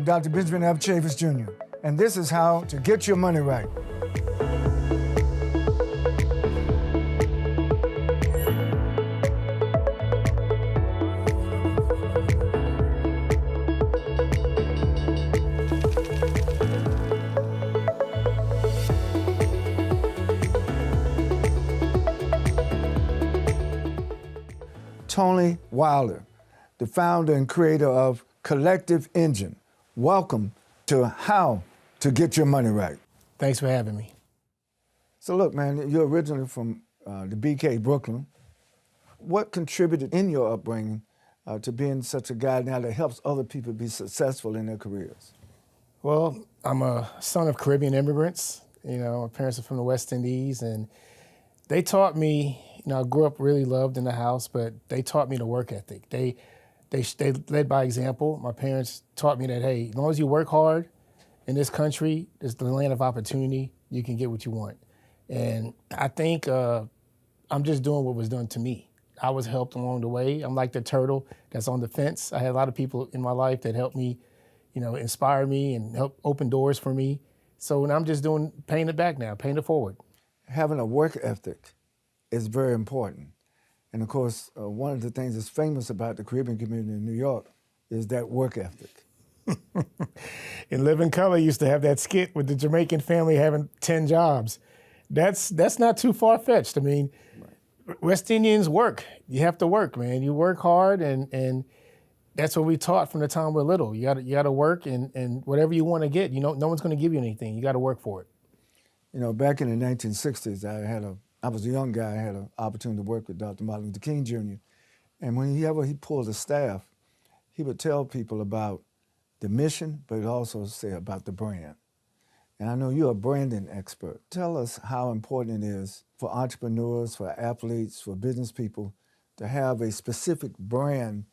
Dr. Benjamin F. Chavis Jr., and this is how to get your money right. Tony Wyllie, the founder and creator of Collective Engine. Welcome to How to Get Your Money Right. Thanks for having me. So look, man, you're originally from the BK, Brooklyn. What contributed in your upbringing to being such a guy now that helps other people be successful in their careers? Well, I'm a son of Caribbean immigrants. You know, my parents are from the West Indies, and they taught me, you know, I grew up really loved in the house, but they taught me the work ethic. They led by example. My parents taught me that, hey, as long as you work hard in this country, it's the land of opportunity, you can get what you want. And I think I'm just doing what was done to me. I was helped along the way. I'm like the turtle that's on the fence. I had a lot of people in my life that helped me, you know, inspire me and help open doors for me. So now I'm just paying it back now, paying it forward. Having a work ethic is very important. And of course, one of the things that's famous about the Caribbean community in New York is that work ethic. In Living Color used to have that skit with the Jamaican family having 10 jobs. That's not too far-fetched. I mean, right. West Indians work. You have to work, man. You work hard, and that's what we taught from the time we're little. You gotta work, and whatever you want to get, you know, no one's going to give you anything. You got to work for it. You know, back in the 1960s, I was a young guy. I had an opportunity to work with Dr. Martin Luther King Jr. And whenever he pulled a staff, he would tell people about the mission, but he'd also say about the brand. And I know you're a branding expert. Tell us how important it is for entrepreneurs, for athletes, for business people to have a specific brand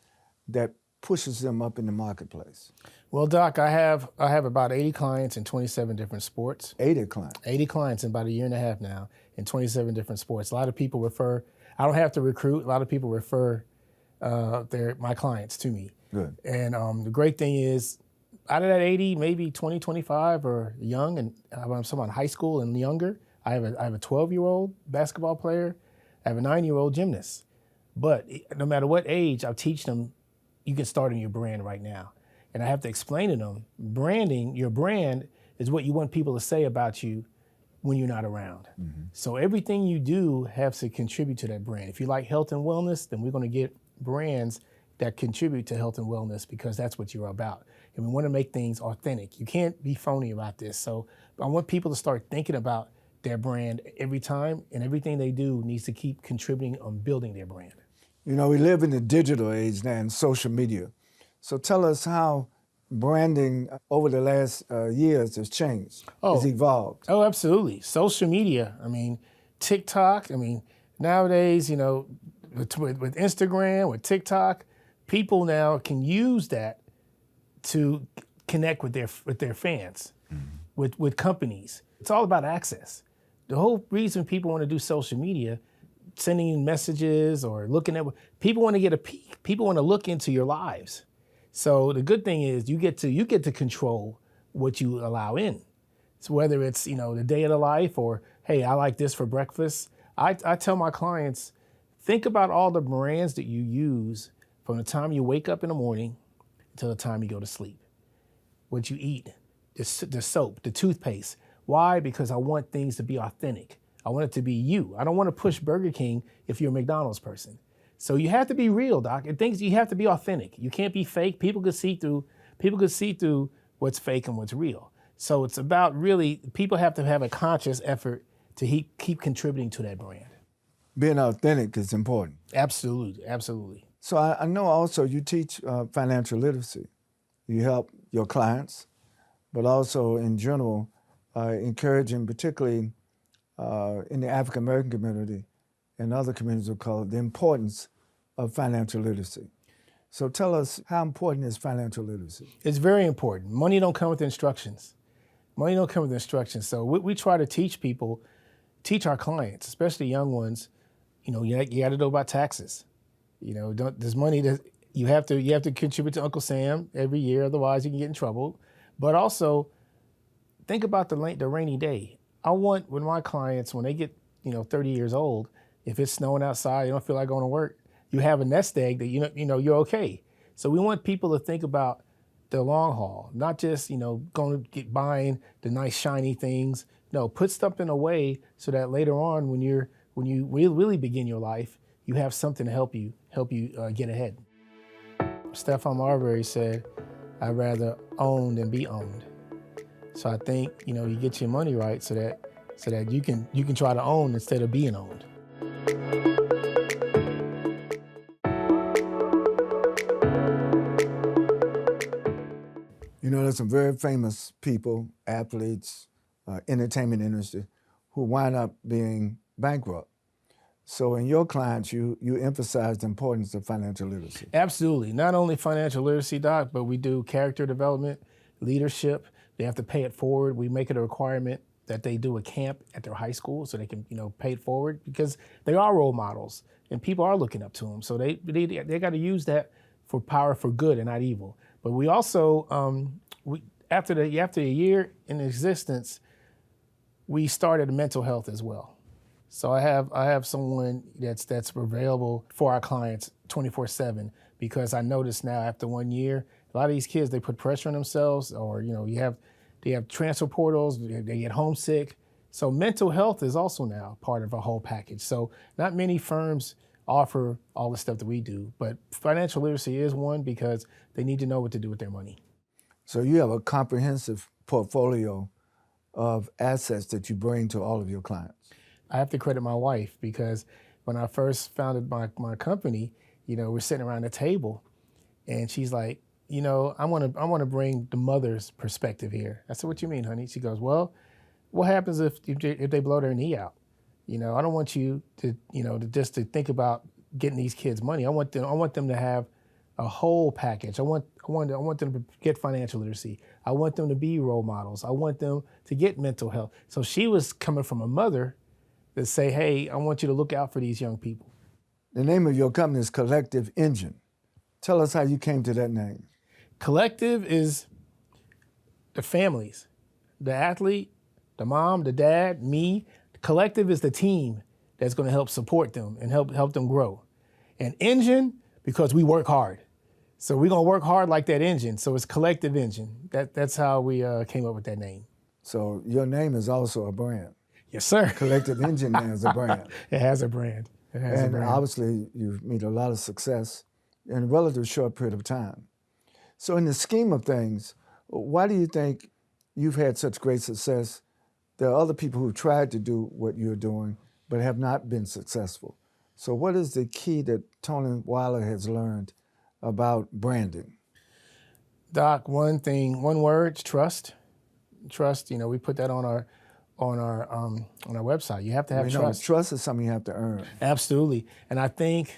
that pushes them up in the marketplace. Well, Doc, I have about 80 clients in 27 different sports. 80 clients? 80 clients in about a year and a half now in 27 different sports. A lot of people refer, I don't have to recruit, a lot of people refer my clients to me. Good. And the great thing is, out of that 80, maybe 20, 25 are young, and I'm talking about high school and younger. I have a 12-year-old basketball player. I have a 9-year-old gymnast. But no matter what age, I'll teach them, you can start in your brand right now. And I have to explain to them, branding, your brand is what you want people to say about you when you're not around. Mm-hmm. So everything you do has to contribute to that brand. If you like health and wellness, then we're going to get brands that contribute to health and wellness, because that's what you're about. And we want to make things authentic. You can't be phony about this. So I want people to start thinking about their brand every time, and everything they do needs to keep contributing on building their brand. You know, we live in the digital age now and social media. So tell us how branding over the last years has changed, has evolved. Oh, absolutely. Social media, I mean, TikTok, I mean, nowadays, you know, with Instagram, with TikTok, people now can use that to connect with their fans, mm-hmm. with companies. It's all about access. The whole reason people want to do social media, sending in messages or looking at, people want to get a peek. People want to look into your lives. So the good thing is you get to control what you allow in. So whether it's, you know, the day of the life, or, hey, I like this for breakfast. I tell my clients, think about all the brands that you use from the time you wake up in the morning until the time you go to sleep. What you eat, the soap, the toothpaste. Why? Because I want things to be authentic. I want it to be you. I don't want to push Burger King if you're a McDonald's person. So you have to be real, Doc. And things, you have to be authentic. You can't be fake. People could see through what's fake and what's real. So it's about, really, people have to have a conscious effort to keep contributing to that brand. Being authentic is important. Absolutely, absolutely. So I know also you teach financial literacy. You help your clients, but also in general, encouraging, particularly in the African American community and other communities of color, the importance of financial literacy. So tell us, how important is financial literacy? It's very important. Money don't come with instructions. Money don't come with instructions. So we try to teach our clients, especially young ones, you know, you got to know about taxes. You know, there's money that You have to contribute to Uncle Sam every year, otherwise you can get in trouble. But also, think about the rainy day. I want when my clients, when they get 30 years old, if it's snowing outside, you don't feel like going to work, you have a nest egg that you're okay. So we want people to think about the long haul, not just going to buying the nice shiny things. No, put something away so that later on, when you really begin your life, you have something to help you get ahead. Stephon Marbury said, "I'd rather own than be owned." So I think you get your money right so that you can try to own instead of being owned. There's some very famous people, athletes, entertainment industry, who wind up being bankrupt. So in your clients, you emphasize the importance of financial literacy. Absolutely. Not only financial literacy, Doc, but we do character development, leadership. They have to pay it forward. We make it a requirement that they do a camp at their high school so they can pay it forward, because they are role models and people are looking up to them. So they got to use that for power for good and not evil. But we also, after a year in existence, we started mental health as well. So I have someone that's available for our clients 24/7, because I noticed now after 1 year, a lot of these kids, they put pressure on themselves, or they have transfer portals, they get homesick. So mental health is also now part of a whole package. So not many firms offer all the stuff that we do, but financial literacy is one, because they need to know what to do with their money. So you have a comprehensive portfolio of assets that you bring to all of your clients. I have to credit my wife, because when I first founded my company, we're sitting around the table and she's like, I want to bring the mother's perspective here. I said, "What you mean, honey?" She goes, "Well, what happens if they blow their knee out? I don't want you to to think about getting these kids money. I want them to have a whole package. I want them to get financial literacy. I want them to be role models. I want them to get mental health." So she was coming from a mother that say, "Hey, I want you to look out for these young people." The name of your company is Collective Engine. Tell us how you came to that name. Collective is the families, the athlete, the mom, the dad, me. Collective is the team that's going to help support them and help them grow. And engine, because we work hard. So we're going to work hard like that engine. So it's Collective Engine. That's how we came up with that name. So your name is also a brand. Yes, sir. Collective Engine now is a brand. It has a brand. And obviously you've made a lot of success in a relatively short period of time. So in the scheme of things, why do you think you've had such great success? There are other people who've tried to do what you're doing, but have not been successful. So what is the key that Tony Wyllie has learned about branding? Doc, one word, trust. Trust, we put that on our website. You have to have trust. Trust is something you have to earn. Absolutely. And I think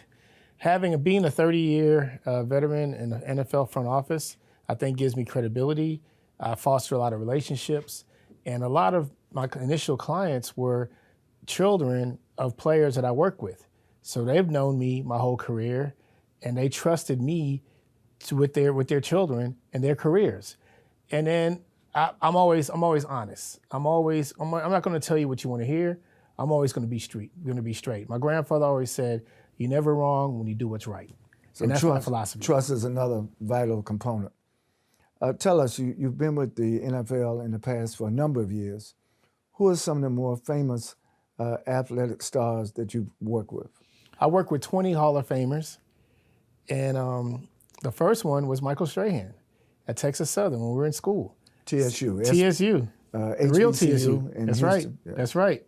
being a 30-year veteran in the NFL front office, I think gives me credibility. I foster a lot of relationships. And a lot of my initial clients were children of players that I work with. So they've known me my whole career, and they trusted me with their children and their careers. And then I'm always honest. I'm not going to tell you what you want to hear. I'm always going to be straight. My grandfather always said, "You're never wrong when you do what's right." So and that's my philosophy. Trust is another vital component. Tell us, you've been with the NFL in the past for a number of years. Who are some of the more famous athletic stars that you've worked with? I worked with 20 Hall of Famers, and the first one was Michael Strahan at Texas Southern when we were in school. TSU. TSU. Real TSU. That's Houston. right. Yeah. That's right.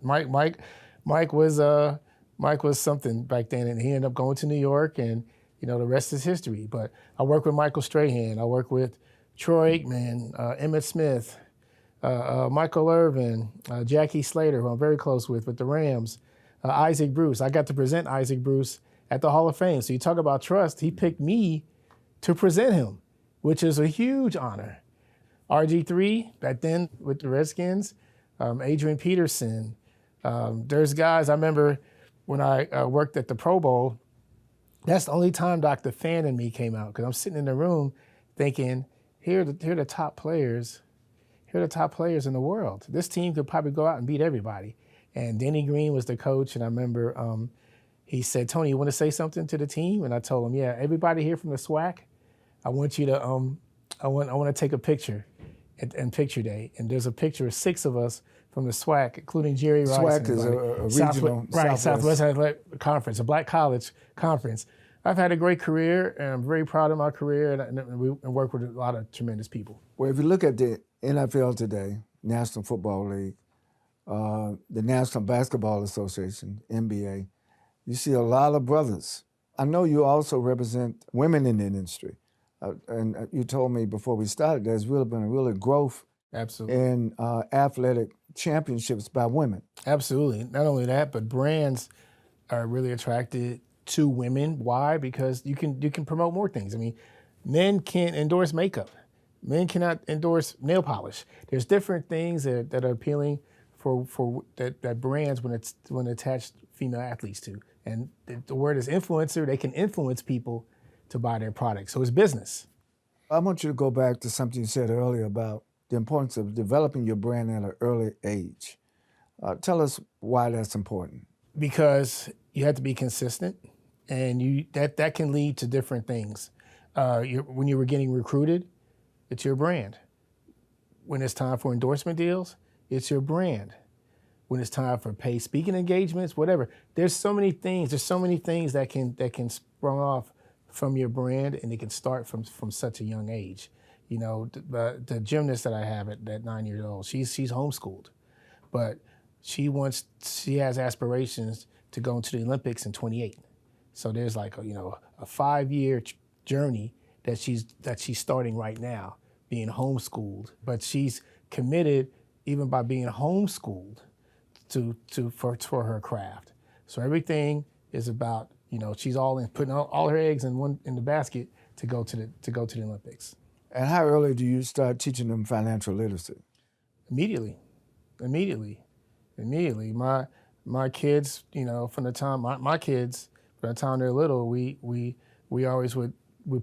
Mike was something back then, and he ended up going to New York, and the rest is history. But I worked with Michael Strahan. I worked with Troy Aikman, Emmitt Smith, Michael Irvin, Jackie Slater, who I'm very close with the Rams, Isaac Bruce. I got to present Isaac Bruce at the Hall of Fame. So you talk about trust. He picked me to present him, which is a huge honor. RG3, back then with the Redskins, Adrian Peterson. There's guys, I remember when I worked at the Pro Bowl, That's the only time Dr. Fan and me came out, because I'm sitting in the room thinking, here are the top players. Here are the top players in the world. This team could probably go out and beat everybody. And Denny Green was the coach, and I remember he said, Tony, you want to say something to the team? And I told him, yeah, everybody here from the SWAC, I want you to, I want to take a picture and picture day. And there's a picture of 6 of us from the SWAC, including Jerry Rice. SWAC is a regional Southwest Athletic Conference, a black college conference. I've had a great career, and I'm very proud of my career, and we work with a lot of tremendous people. Well, if you look at the NFL today, National Football League, the National Basketball Association, NBA, you see a lot of brothers. I know you also represent women in the industry. And you told me before we started, there's really been a really growth Absolutely. in athletic championships by women. Absolutely. Not only that, but brands are really attracted to women. Why? Because you can promote more things. I mean, men can't endorse makeup. Men cannot endorse nail polish. There's different things that are appealing for that brands when attached female athletes to. And the word is influencer. They can influence people to buy their products. So it's business. I want you to go back to something you said earlier about the importance of developing your brand at an early age. Tell us why that's important. Because you have to be consistent, and that can lead to different things. When you were getting recruited, it's your brand. When it's time for endorsement deals, it's your brand. When it's time for paid speaking engagements, whatever. There's so many things that can sprung off from your brand, and it can start from such a young age. You know, the gymnast that I have at 9 years old, she's homeschooled, but she has aspirations to go into the Olympics in 28. So there's like a 5-year journey that she's starting right now, being homeschooled. But she's committed, even by being homeschooled, for her craft. So everything is about, she's all in, putting all her eggs in the basket to go to the Olympics. And how early do you start teaching them financial literacy? Immediately. My kids, from the time they're little, we always would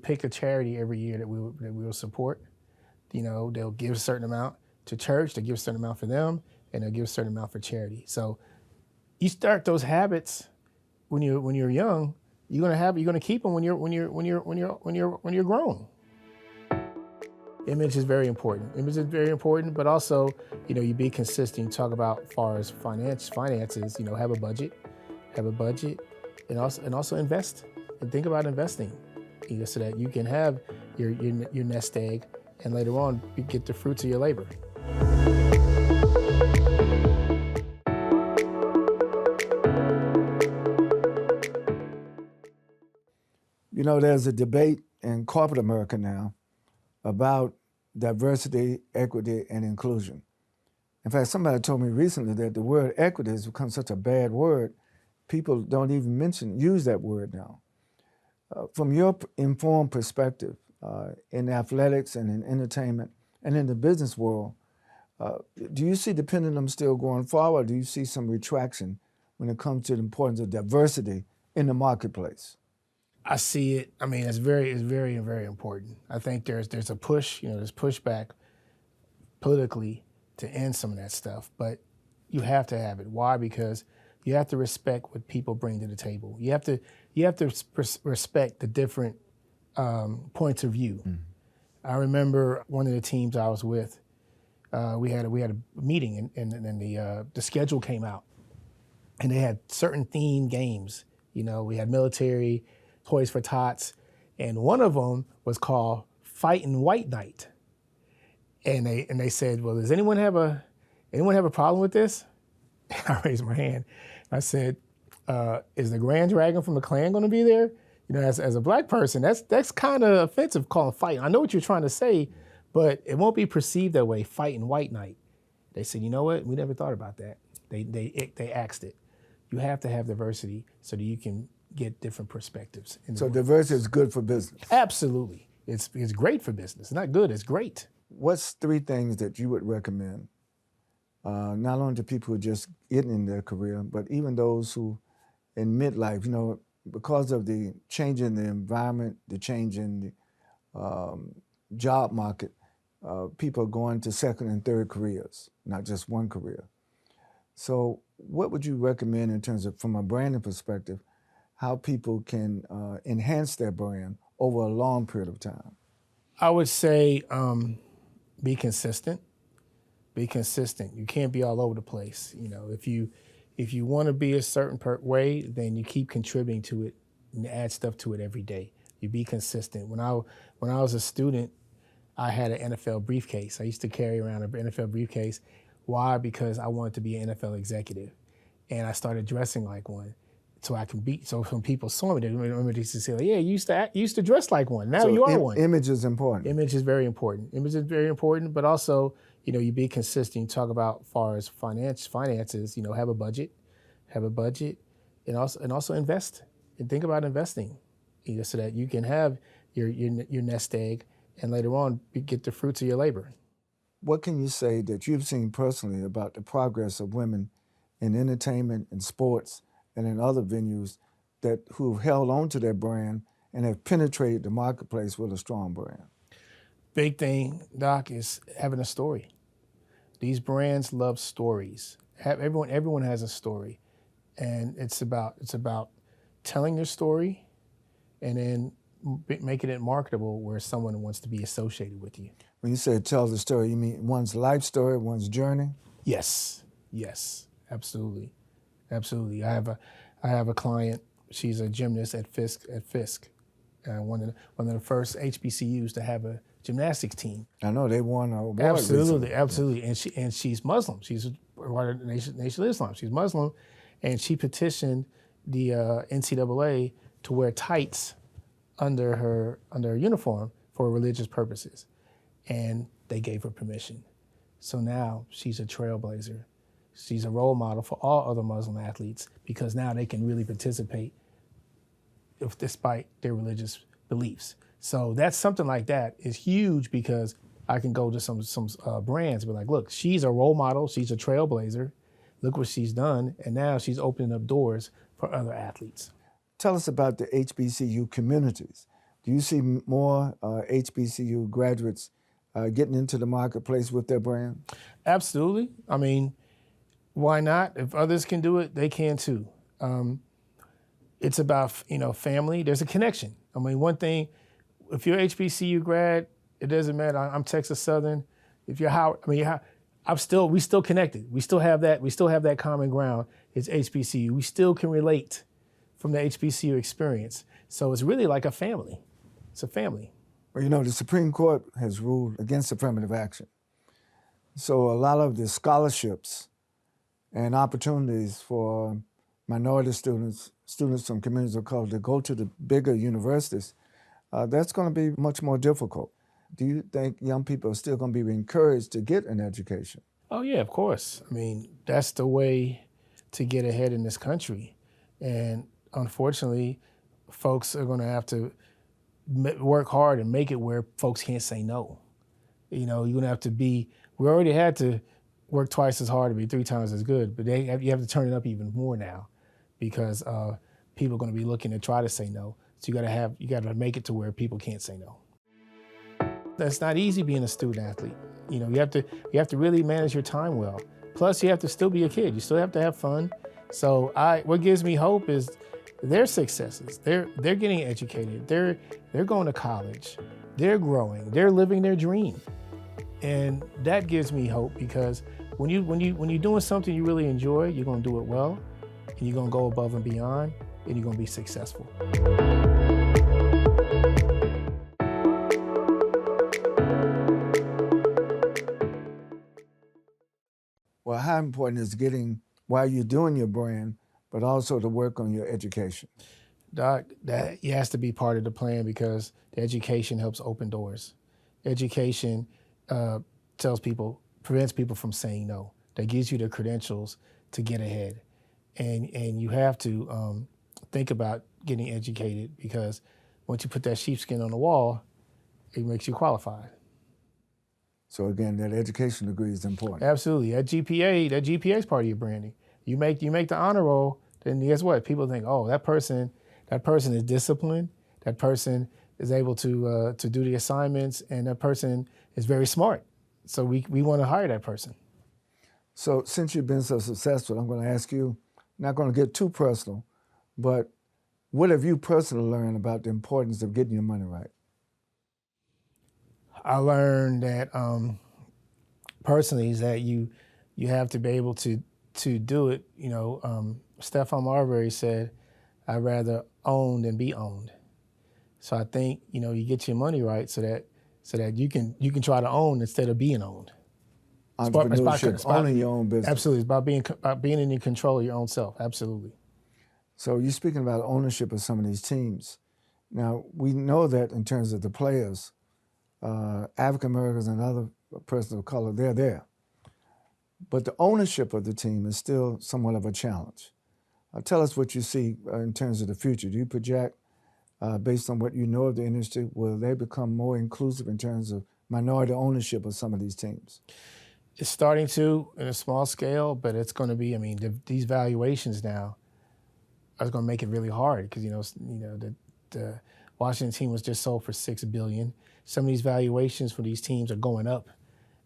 pick a charity every year that we will support. They'll give a certain amount to church, they give a certain amount for them, and they'll give a certain amount for charity. So you start those habits when you're young. You're gonna keep them when you're grown. Image is very important. But also, you be consistent. You talk about as far as finances. Have a budget, and also invest. And think about investing, so that you can have your nest egg, and later on you get the fruits of your labor. There's a debate in corporate America now about diversity, equity, and inclusion. In fact, somebody told me recently that the word equity has become such a bad word, people don't even use that word now. From your informed perspective in athletics and in entertainment and in the business world, do you see the pendulum still going forward, or do you see some retraction when it comes to the importance of diversity in the marketplace? I see it. I mean, it's very, very important. I think there's a push, there's pushback politically to end some of that stuff, but you have to have it. Why? Because you have to respect what people bring to the table. You have to respect the different points of view. Mm. I remember one of the teams I was with. We had a meeting, and the schedule came out, and they had certain themed games. We had military, Toys for Tots, and one of them was called Fighting White Night. And they said, well, does anyone have a problem with this? And I raised my hand. I said, is the Grand Dragon from the Klan going to be there? As a black person, that's kind of offensive, calling fighting. I know what you're trying to say, but it won't be perceived that way. Fighting White Night. They said, you know what? We never thought about that. They axed it. You have to have diversity so that you can get different perspectives. So diversity is good for business? Absolutely. It's great for business. It's not good, it's great. What's 3 things that you would recommend, not only to people who are just getting in their career, but even those who in midlife, because of the change in the environment, the change in the job market, people are going to second and third careers, not just one career. So what would you recommend in terms of, from a branding perspective, how people can enhance their brand over a long period of time? I would say be consistent. Be consistent. You can't be all over the place. You know, if you want to be a certain way, then you keep contributing to it and add stuff to it every day. You be consistent. When I was a student, I had an NFL briefcase. I used to carry around an NFL briefcase. Why? Because I wanted to be an NFL executive, and I started dressing like one, so I can be. So when people saw me, they remember to say, "Yeah, you used to dress like one. Now So you are one." Image is important. Image is very important. Image is very important, but also, you know, you be consistent. You talk about as far as finances. You know, have a budget, and also invest. And think about investing, you know, so that you can have your nest egg, and later on get the fruits of your labor. What can you say that you've seen personally about the progress of women in entertainment and sports and in other venues who've held on to their brand and have penetrated the marketplace with a strong brand? Big thing, Doc, is having a story. These brands love stories. Everyone has a story, and it's about telling your story, and then making it marketable where someone wants to be associated with you. When you say tell the story, you mean one's life story, one's journey? Yes, absolutely. I have a client. She's a gymnast at Fisk, one of the first HBCUs to have a gymnastics team. I know they won an award. Absolutely. And she's Muslim. She's part of the Nation of Islam. She's Muslim, and she petitioned the NCAA to wear tights under her uniform for religious purposes, and they gave her permission. So now she's a trailblazer. She's a role model for all other Muslim athletes, because now they can really participate despite their religious beliefs. So that's something like that is huge, because I can go to some brands and be like, look, she's a role model, she's a trailblazer, look what she's done, and now she's opening up doors for other athletes. Tell us about the HBCU communities. Do you see more HBCU graduates getting into the marketplace with their brand? Absolutely. I mean, why not? If others can do it, they can too. It's about, you know, family. There's a connection. I mean, one thing, if you're HBCU grad, it doesn't matter. I'm Texas Southern. If you're Howard, I mean, we still connected. We still have that common ground. It's HBCU. We still can relate from the HBCU experience. So it's really like a family. It's a family. Well, you know, the Supreme Court has ruled against affirmative action. So a lot of the scholarships and opportunities for minority students from communities of color to go to the bigger universities, that's going to be much more difficult. Do you think young people are still going to be encouraged to get an education? Oh yeah, of course. I mean, that's the way to get ahead in this country. And unfortunately, folks are going to have to work hard and make it where folks can't say no. You know, you're going to have to we already had to work twice as hard to be 3 times as good, but you have to turn it up even more now, because people are going to be looking to try to say no. So you got to make it to where people can't say no. That's not easy being a student athlete. You know, you have to really manage your time well. Plus, you have to still be a kid. You still have to have fun. So what gives me hope is their successes. They're getting educated. They're going to college. They're growing. They're living their dream. And that gives me hope, because when you're doing something you really enjoy, you're going to do it well, and you're going to go above and beyond, and you're going to be successful. Well, how important is getting, while you're doing your brand, but also to work on your education? Doc, that has to be part of the plan, because the education helps open doors. Education prevents people from saying no. That gives you the credentials to get ahead. And you have to think about getting educated, because once you put that sheepskin on the wall, it makes you qualified. So again, that education degree is important. Absolutely. That GPA is part of your branding. You make the honor roll, then guess what? People think, oh, that person That person is disciplined. That person is able to do the assignments, and that person is very smart. So we want to hire that person. So since you've been so successful, I'm going to ask you, not going to get too personal, but what have you personally learned about the importance of getting your money right? I learned that personally is that you have to be able to do it. Stephon Marbury said, "I'd rather own than be owned." So I think you get your money right so that you can try to own instead of being owned. Entrepreneurship, owning your own business. Absolutely, it's about being in control of your own self. Absolutely. So you're speaking about ownership of some of these teams. Now, we know that in terms of the players, African Americans and other persons of color, they're there. But the ownership of the team is still somewhat of a challenge. Tell us what you see in terms of the future. Do you project, based on what you know of the industry, will they become more inclusive in terms of minority ownership of some of these teams? It's starting to in a small scale, but it's going to be. These valuations now are going to make it really hard because the Washington team was just sold for $6 billion. Some of these valuations for these teams are going up,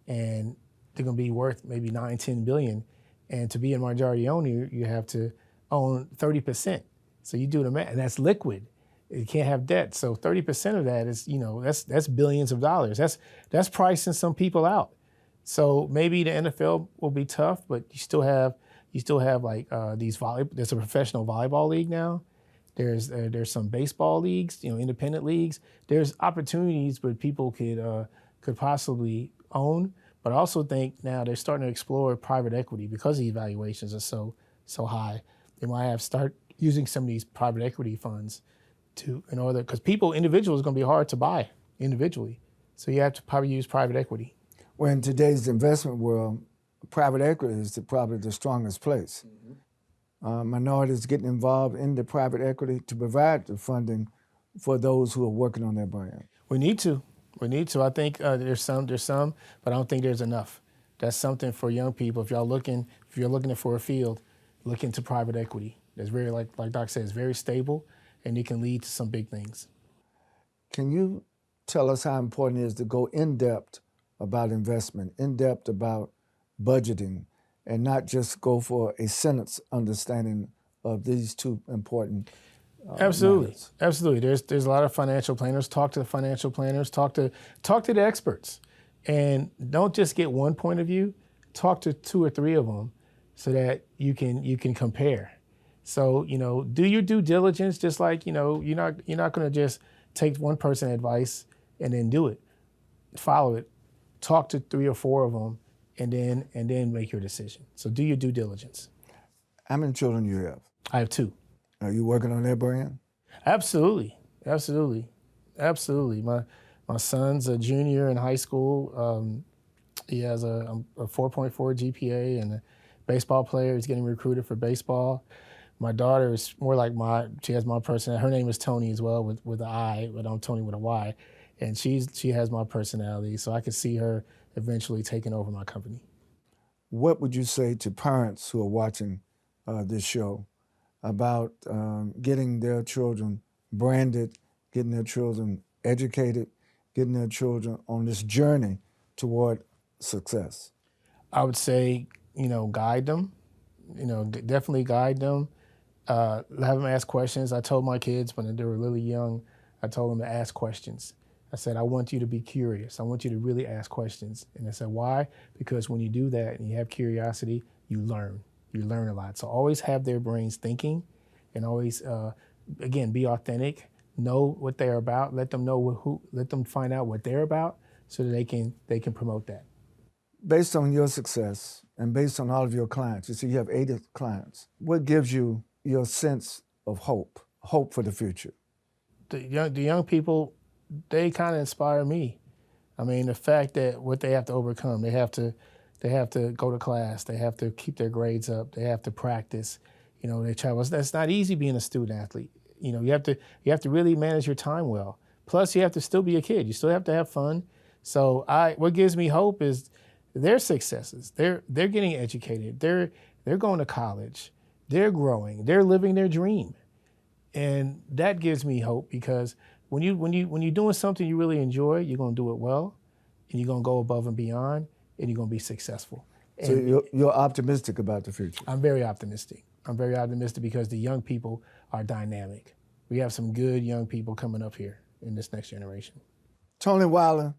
and they're going to be worth maybe $9, $10 billion. And to be a majority owner, you have to own 30%. So you do the math, and that's liquid. You can't have debt. So 30% of that is, that's billions of dollars. That's pricing some people out. So maybe the NFL will be tough, but you still have like there's a professional volleyball league now. There's some baseball leagues, independent leagues. There's opportunities where people could possibly own, but I also think now they're starting to explore private equity because the valuations are so high. They might start using some of these private equity funds because individuals are going to be hard to buy individually. So you have to probably use private equity. Well, in today's investment world, private equity is probably the strongest place. Mm-hmm. Minorities getting involved in the private equity to provide the funding for those who are working on their brand. We need to. I think there's some, but I don't think there's enough. That's something for young people. If you're looking for a field, look into private equity. That's very, like Doc said, it's very stable, and it can lead to some big things. Can you tell us how important it is to go in depth about investment, in depth about budgeting, and not just go for a sentence understanding of these two important Absolutely. matters? Absolutely. There's a lot of financial planners. Talk to the financial planners. Talk to the experts, and don't just get one point of view. Talk to 2 or 3 of them, so that you can compare. So do your due diligence. Just like you're not going to just take one person's advice and then do it. Follow it. Talk to 3 or 4 of them, and then make your decision. So do your due diligence. How many children do you have? I have 2. Are you working on their brand? Absolutely. My son's a junior in high school. He has a 4.4 GPA and a baseball player. He's getting recruited for baseball. My daughter is more like she has my personality. Her name is Tony as well with an I, but I'm Tony with a Y. And she has my personality, so I could see her eventually taking over my company. What would you say to parents who are watching this show about getting their children branded, getting their children educated, getting their children on this journey toward success? I would say, guide them. Definitely guide them. Have them ask questions. I told my kids when they were really young, I told them to ask questions. I said, I want you to be curious. I want you to really ask questions. And I said, why? Because when you do that and you have curiosity, you learn. You learn a lot. So always have their brains thinking, and always, again, be authentic. Know what they're about. Let them know let them find out what they're about, so that they can promote that. Based on your success and based on all of your clients, you see you have 80 clients. What gives you your sense of hope for the future? The young people, they kind of inspire me. The fact that what they have to overcome, they have to go to class, they have to keep their grades up, they have to practice. They travel. That's not easy being a student athlete. You have to really manage your time well. Plus, you have to still be a kid. You still have to have fun. So what gives me hope is their successes. They're getting educated. They're going to college. They're growing. They're living their dream. And that gives me hope, because when you're doing something you really enjoy, you're going to do it well, and you're going to go above and beyond, and you're going to be successful. So you're optimistic about the future. I'm very optimistic. I'm very optimistic because the young people are dynamic. We have some good young people coming up here in this next generation. Tony Wyllie,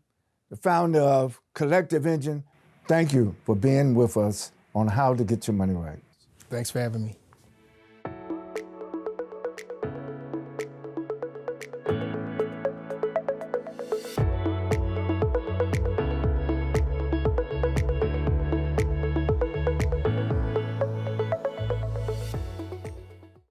the founder of Collective Engine, thank you for being with us on how to get your money right. Thanks for having me.